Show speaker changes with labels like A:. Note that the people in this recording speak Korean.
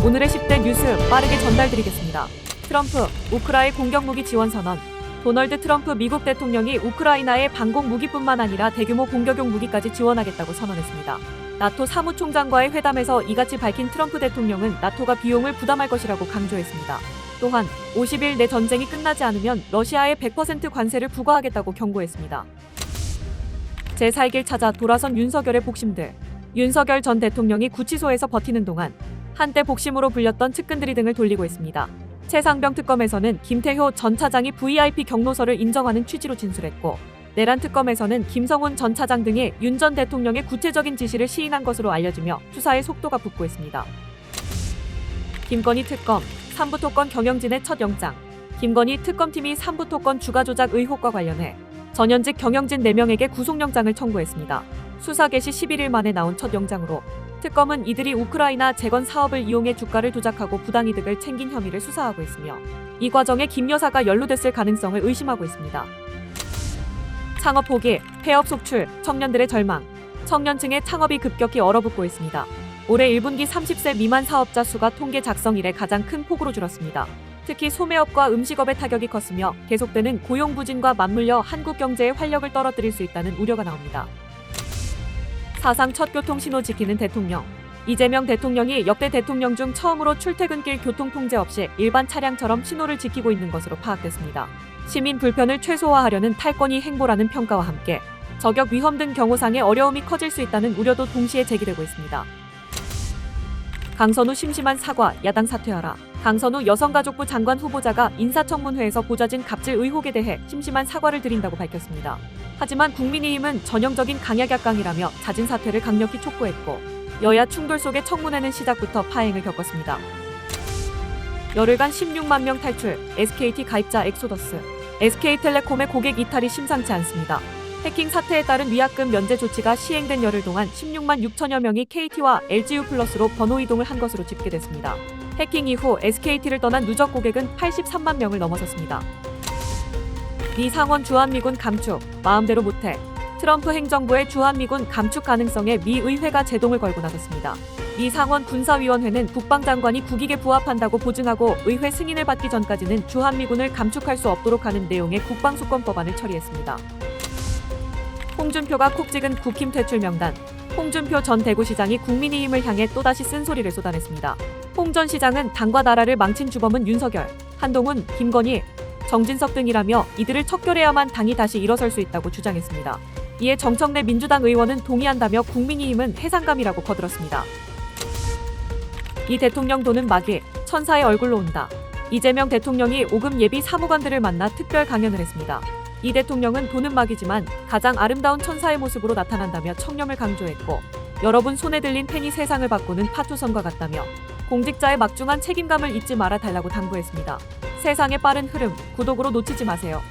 A: 오늘의 10대 뉴스 빠르게 전달드리겠습니다. 트럼프, 우크라이 공격무기 지원 선언. 도널드 트럼프 미국 대통령이 우크라이나에 방공 무기뿐만 아니라 대규모 공격용 무기까지 지원하겠다고 선언했습니다. 나토 사무총장과의 회담에서 이같이 밝힌 트럼프 대통령은 나토가 비용을 부담할 것이라고 강조했습니다. 또한 50일 내 전쟁이 끝나지 않으면 러시아에 100% 관세를 부과하겠다고 경고했습니다. 제4의 찾아 돌아선 윤석열의 복심들. 윤석열 전 대통령이 구치소에서 버티는 동안 한때 복심으로 불렸던 측근들이 등을 돌리고 있습니다. 최상병 특검에서는 김태효 전 차장이 VIP 경로서를 인정하는 취지로 진술했고, 내란 특검에서는 김성훈 전 차장 등이 윤 전 대통령의 구체적인 지시를 시인한 것으로 알려지며 수사의 속도가 붙고 있습니다. 김건희 특검, 삼부토건 경영진의 첫 영장. 김건희 특검팀이 삼부토건 주가 조작 의혹과 관련해 전현직 경영진 4명에게 구속영장을 청구했습니다. 수사 개시 11일 만에 나온 첫 영장으로 특검은 이들이 우크라이나 재건 사업을 이용해 주가를 조작하고 부당이득을 챙긴 혐의를 수사하고 있으며, 이 과정에 김 여사가 연루됐을 가능성을 의심하고 있습니다. 창업 포기, 폐업 속출, 청년들의 절망. 청년층의 창업이 급격히 얼어붙고 있습니다. 올해 1분기 30세 미만 사업자 수가 통계 작성 이래 가장 큰 폭으로 줄었습니다. 특히 소매업과 음식업의 타격이 컸으며 계속되는 고용 부진과 맞물려 한국 경제의 활력을 떨어뜨릴 수 있다는 우려가 나옵니다. 사상 첫 교통 신호 지키는 대통령. 이재명 대통령이 역대 대통령 중 처음으로 출퇴근길 교통 통제 없이 일반 차량처럼 신호를 지키고 있는 것으로 파악됐습니다. 시민 불편을 최소화하려는 탈권위 행보라는 평가와 함께 저격 위험 등 경호상의 어려움이 커질 수 있다는 우려도 동시에 제기되고 있습니다. 강선우 심심한 사과, 야당 사퇴하라. 강선우 여성가족부 장관 후보자가 인사청문회에서 보좌진 갑질 의혹에 대해 심심한 사과를 드린다고 밝혔습니다. 하지만 국민의힘은 전형적인 강약약강이라며 잦은 사퇴를 강력히 촉구했고, 여야 충돌 속의 청문회는 시작부터 파행을 겪었습니다. 열흘간 16만 명 탈출, SKT 가입자 엑소더스. SK텔레콤의 고객 이탈이 심상치 않습니다. 해킹 사태에 따른 위약금 면제 조치가 시행된 열흘 동안 16만 6천여 명이 KT와 LGU+로 번호 이동을 한 것으로 집계됐습니다. 해킹 이후 SKT를 떠난 누적 고객은 83만 명을 넘어섰습니다. 미 상원 주한미군 감축, 마음대로 못해. 트럼프 행정부의 주한미군 감축 가능성에 미 의회가 제동을 걸고 나섰습니다. 미 상원 군사위원회는 국방장관이 국익에 부합한다고 보증하고 의회 승인을 받기 전까지는 주한미군을 감축할 수 없도록 하는 내용의 국방수권법안을 처리했습니다. 홍준표가 콕 찍은 국힘 퇴출 명단. 홍준표 전 대구시장이 국민의힘을 향해 또다시 쓴소리를 쏟아냈습니다. 홍 전 시장은 당과 나라를 망친 주범은 윤석열, 한동훈, 김건희, 정진석 등이라며 이들을 척결해야만 당이 다시 일어설 수 있다고 주장했습니다. 이에 정청래 민주당 의원은 동의한다며 국민의힘은 해상감이라고 거들었습니다. 이 대통령 도는 마귀, 천사의 얼굴로 온다. 이재명 대통령이 5급 예비 사무관들을 만나 특별 강연을 했습니다. 이 대통령은 도는 마귀지만 가장 아름다운 천사의 모습으로 나타난다며 청렴을 강조했고, 여러분 손에 들린 펜이 세상을 바꾸는 파투선과 같다며 공직자의 막중한 책임감을 잊지 말아 달라고 당부했습니다. 세상의 빠른 흐름, 구독으로 놓치지 마세요.